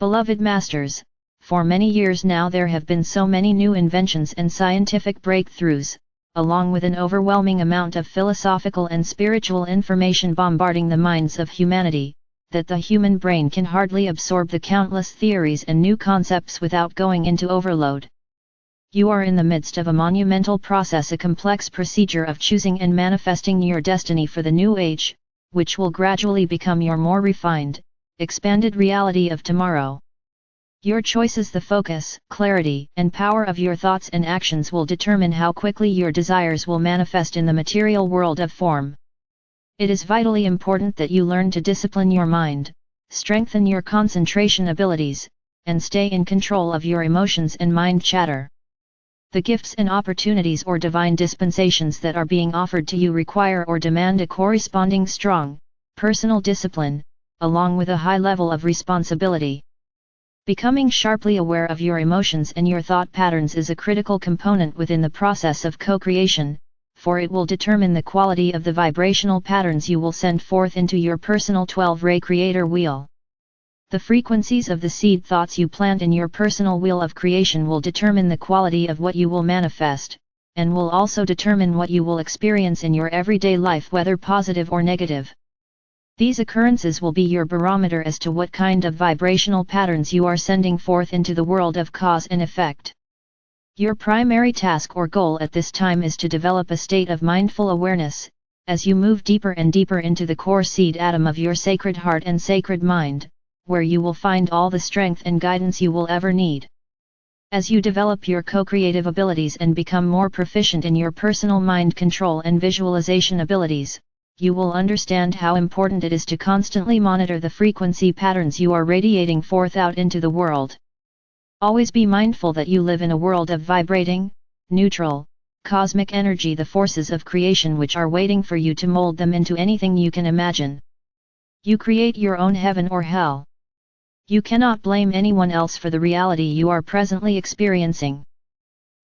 Beloved Masters, for many years now there have been so many new inventions and scientific breakthroughs, along with an overwhelming amount of philosophical and spiritual information bombarding the minds of humanity, that the human brain can hardly absorb the countless theories and new concepts without going into overload. You are in the midst of a monumental process, a complex procedure of choosing and manifesting your destiny for the new age, which will gradually become your more refined, expanded reality of tomorrow. Your choices, the focus, clarity, and power of your thoughts and actions will determine how quickly your desires will manifest in the material world of form. It is vitally important that you learn to discipline your mind, strengthen your concentration abilities, and stay in control of your emotions and mind chatter. The gifts and opportunities or divine dispensations that are being offered to you require or demand a corresponding strong, personal discipline, along with a high level of responsibility. Becoming sharply aware of your emotions and your thought patterns is a critical component within the process of co-creation, for it will determine the quality of the vibrational patterns you will send forth into your personal 12-ray creator wheel. The frequencies of the seed thoughts you plant in your personal wheel of creation will determine the quality of what you will manifest, and will also determine what you will experience in your everyday life, whether positive or negative. These occurrences will be your barometer as to what kind of vibrational patterns you are sending forth into the world of cause and effect. Your primary task or goal at this time is to develop a state of mindful awareness, as you move deeper and deeper into the core seed atom of your sacred heart and sacred mind, where you will find all the strength and guidance you will ever need. As you develop your co-creative abilities and become more proficient in your personal mind control and visualization abilities, you will understand how important it is to constantly monitor the frequency patterns you are radiating forth out into the world. Always be mindful that you live in a world of vibrating, neutral, cosmic energy, the forces of creation which are waiting for you to mold them into anything you can imagine. You create your own heaven or hell. You cannot blame anyone else for the reality you are presently experiencing.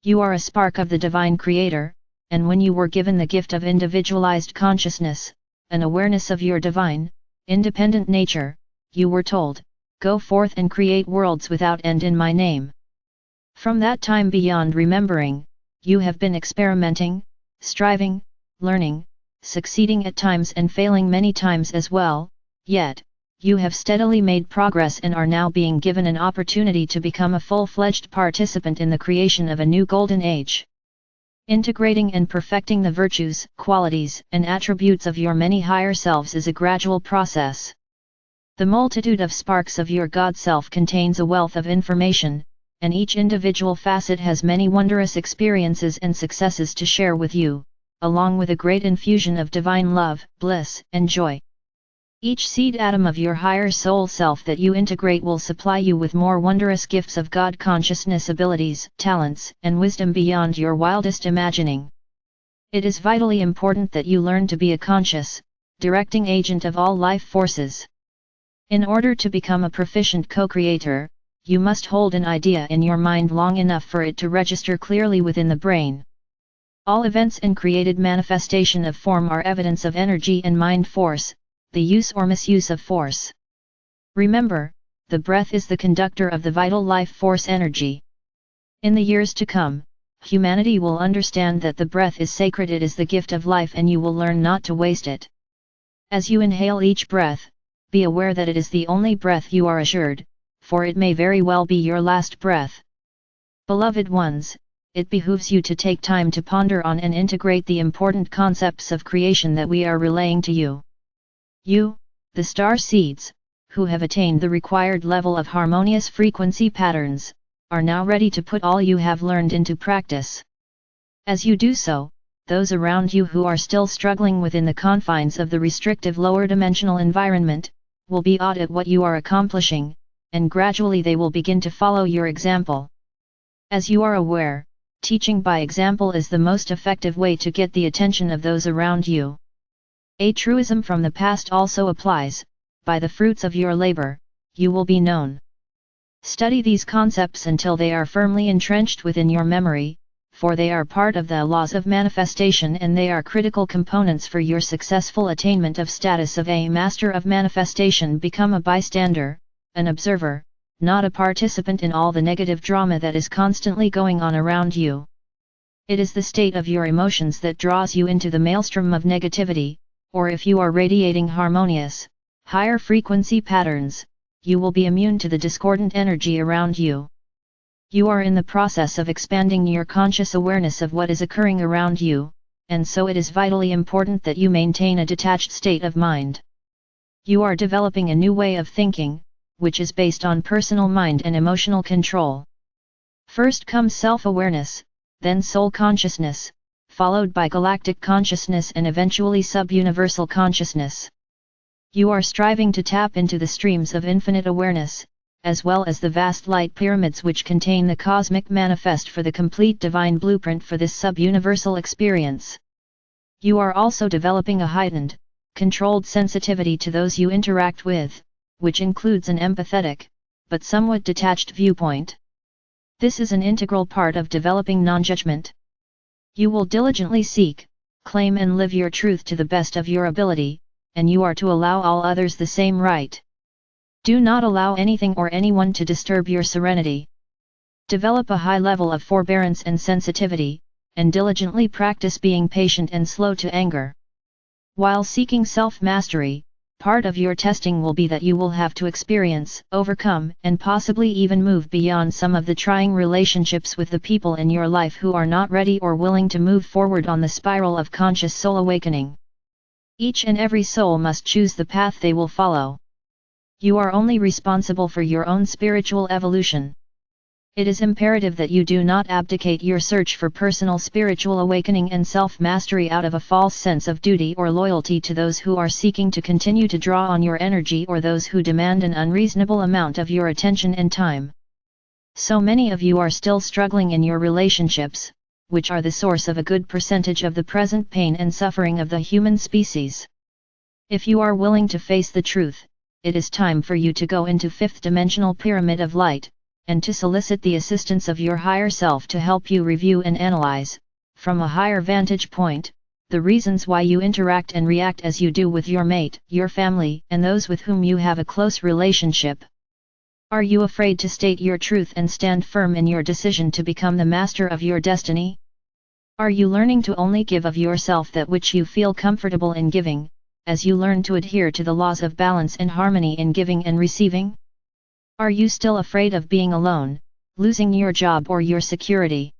You are a spark of the divine creator, and when you were given the gift of individualized consciousness, an awareness of your divine, independent nature, you were told, "Go forth and create worlds without end in my name." From that time beyond remembering, you have been experimenting, striving, learning, succeeding at times and failing many times as well, yet, you have steadily made progress and are now being given an opportunity to become a full-fledged participant in the creation of a new golden age. Integrating and perfecting the virtues, qualities, and attributes of your many higher selves is a gradual process. The multitude of sparks of your God Self contains a wealth of information, and each individual facet has many wondrous experiences and successes to share with you, along with a great infusion of divine love, bliss, and joy. Each seed atom of your higher soul self that you integrate will supply you with more wondrous gifts of God consciousness abilities, talents, and wisdom beyond your wildest imagining. It is vitally important that you learn to be a conscious, directing agent of all life forces. In order to become a proficient co-creator, you must hold an idea in your mind long enough for it to register clearly within the brain. All events and created manifestation of form are evidence of energy and mind force, the use or misuse of force. Remember, the breath is the conductor of the vital life force energy. In the years to come, humanity will understand that the breath is sacred, it is the gift of life, and you will learn not to waste it. As you inhale each breath, be aware that it is the only breath you are assured, for it may very well be your last breath. Beloved ones, it behooves you to take time to ponder on and integrate the important concepts of creation that we are relaying to you. You, the star seeds, who have attained the required level of harmonious frequency patterns, are now ready to put all you have learned into practice. As you do so, those around you who are still struggling within the confines of the restrictive lower dimensional environment, will be awed at what you are accomplishing, and gradually they will begin to follow your example. As you are aware, teaching by example is the most effective way to get the attention of those around you. A truism from the past also applies: by the fruits of your labor, you will be known. Study these concepts until they are firmly entrenched within your memory, for they are part of the laws of manifestation and they are critical components for your successful attainment of status of a master of manifestation. Become a bystander, an observer, not a participant in all the negative drama that is constantly going on around you. It is the state of your emotions that draws you into the maelstrom of negativity, or if you are radiating harmonious, higher frequency patterns, you will be immune to the discordant energy around you. You are in the process of expanding your conscious awareness of what is occurring around you, and so it is vitally important that you maintain a detached state of mind. You are developing a new way of thinking, which is based on personal mind and emotional control. First comes self-awareness, then soul consciousness, followed by galactic consciousness and eventually sub-universal consciousness. You are striving to tap into the streams of infinite awareness, as well as the vast light pyramids which contain the cosmic manifest for the complete divine blueprint for this sub-universal experience. You are also developing a heightened, controlled sensitivity to those you interact with, which includes an empathetic, but somewhat detached viewpoint. This is an integral part of developing non-judgment. You will diligently seek, claim and live your truth to the best of your ability, and you are to allow all others the same right. Do not allow anything or anyone to disturb your serenity. Develop a high level of forbearance and sensitivity, and diligently practice being patient and slow to anger. While seeking self-mastery, part of your testing will be that you will have to experience, overcome, and possibly even move beyond some of the trying relationships with the people in your life who are not ready or willing to move forward on the spiral of conscious soul awakening. Each and every soul must choose the path they will follow. You are only responsible for your own spiritual evolution. It is imperative that you do not abdicate your search for personal spiritual awakening and self-mastery out of a false sense of duty or loyalty to those who are seeking to continue to draw on your energy or those who demand an unreasonable amount of your attention and time. So many of you are still struggling in your relationships, which are the source of a good percentage of the present pain and suffering of the human species. If you are willing to face the truth, it is time for you to go into fifth-dimensional pyramid of light, and to solicit the assistance of your higher self to help you review and analyze, from a higher vantage point, the reasons why you interact and react as you do with your mate, your family, and those with whom you have a close relationship. Are you afraid to state your truth and stand firm in your decision to become the master of your destiny? Are you learning to only give of yourself that which you feel comfortable in giving, as you learn to adhere to the laws of balance and harmony in giving and receiving? Are you still afraid of being alone, losing your job or your security?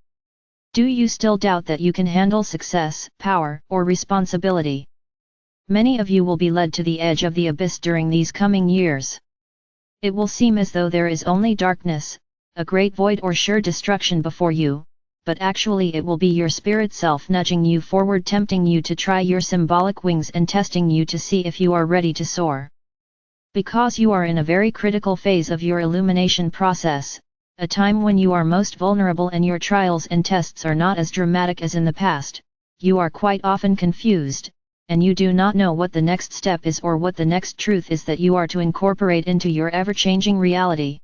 Do you still doubt that you can handle success, power, or responsibility? Many of you will be led to the edge of the abyss during these coming years. It will seem as though there is only darkness, a great void or sure destruction before you, but actually it will be your spirit self nudging you forward, tempting you to try your symbolic wings and testing you to see if you are ready to soar. Because you are in a very critical phase of your illumination process, a time when you are most vulnerable and your trials and tests are not as dramatic as in the past, you are quite often confused, and you do not know what the next step is or what the next truth is that you are to incorporate into your ever-changing reality.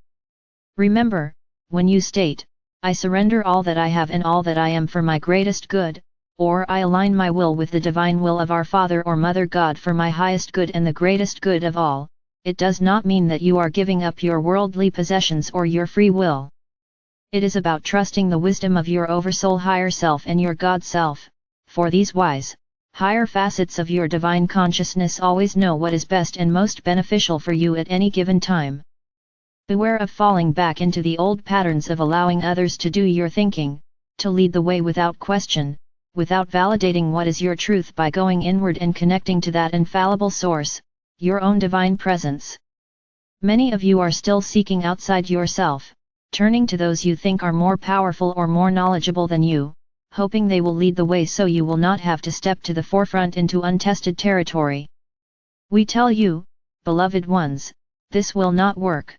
Remember, when you state, "I surrender all that I have and all that I am for my greatest good," or "I align my will with the divine will of our Father or Mother God for my highest good and the greatest good of all," it does not mean that you are giving up your worldly possessions or your free will. It is about trusting the wisdom of your oversoul higher self and your God self, for these wise, higher facets of your divine consciousness always know what is best and most beneficial for you at any given time. Beware of falling back into the old patterns of allowing others to do your thinking, to lead the way without question, without validating what is your truth by going inward and connecting to that infallible source, your own divine presence. Many of you are still seeking outside yourself, turning to those you think are more powerful or more knowledgeable than you, hoping they will lead the way so you will not have to step to the forefront into untested territory. We tell you, beloved ones, this will not work.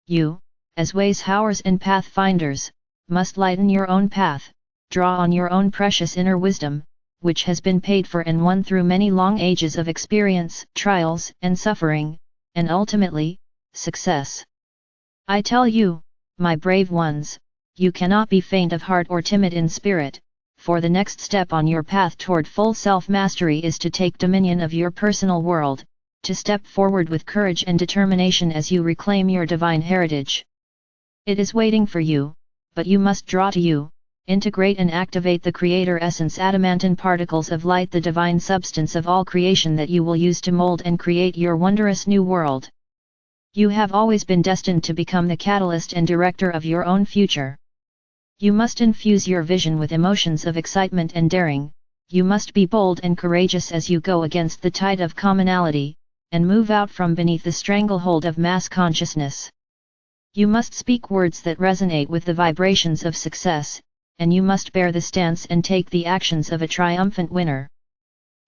You, as ways howers and pathfinders, must lighten your own path, draw on your own precious inner wisdom, which has been paid for and won through many long ages of experience, trials, and suffering, and ultimately, success. I tell you, my brave ones, you cannot be faint of heart or timid in spirit, for the next step on your path toward full self-mastery is to take dominion of your personal world, to step forward with courage and determination as you reclaim your divine heritage. It is waiting for you, but you must draw to you, integrate and activate the Creator Essence adamantine particles of light, the divine substance of all creation that you will use to mold and create your wondrous new world. You have always been destined to become the catalyst and director of your own future. You must infuse your vision with emotions of excitement and daring. You must be bold and courageous as you go against the tide of commonality, and move out from beneath the stranglehold of mass consciousness. You must speak words that resonate with the vibrations of success, and you must bear the stance and take the actions of a triumphant winner.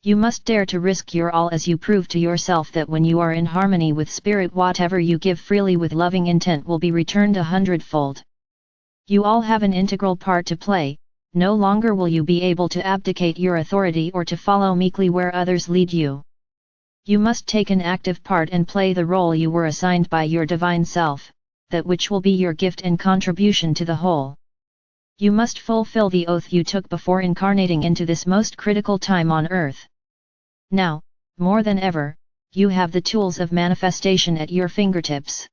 You must dare to risk your all as you prove to yourself that when you are in harmony with Spirit, whatever you give freely with loving intent will be returned 100-fold. You all have an integral part to play. No longer will you be able to abdicate your authority or to follow meekly where others lead you. You must take an active part and play the role you were assigned by your divine self, that which will be your gift and contribution to the whole. You must fulfill the oath you took before incarnating into this most critical time on earth. Now, more than ever, you have the tools of manifestation at your fingertips.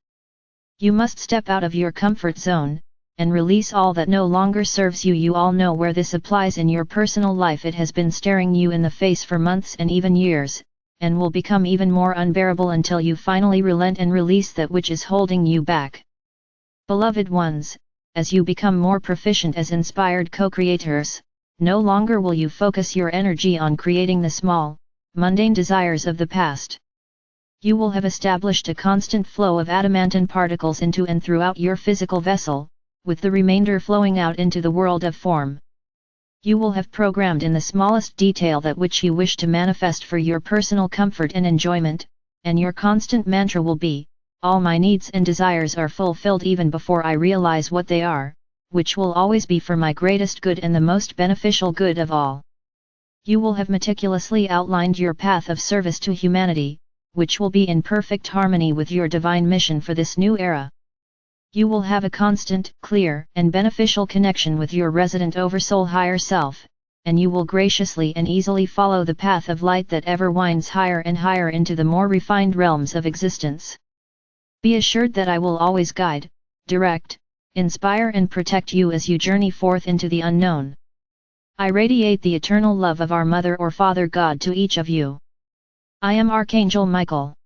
You must step out of your comfort zone, and release all that no longer serves you. You all know where this applies in your personal life. It has been staring you in the face for months and even years, and will become even more unbearable until you finally relent and release that which is holding you back. Beloved ones, as you become more proficient as inspired co-creators, no longer will you focus your energy on creating the small, mundane desires of the past. You will have established a constant flow of adamantine particles into and throughout your physical vessel, with the remainder flowing out into the world of form. You will have programmed in the smallest detail that which you wish to manifest for your personal comfort and enjoyment, and your constant mantra will be, all my needs and desires are fulfilled even before I realize what they are, which will always be for my greatest good and the most beneficial good of all. You will have meticulously outlined your path of service to humanity, which will be in perfect harmony with your divine mission for this new era. You will have a constant, clear, and beneficial connection with your resident oversoul higher self, and you will graciously and easily follow the path of light that ever winds higher and higher into the more refined realms of existence. Be assured that I will always guide, direct, inspire and protect you as you journey forth into the unknown. I radiate the eternal love of our Mother or Father God to each of you. I am Archangel Michael.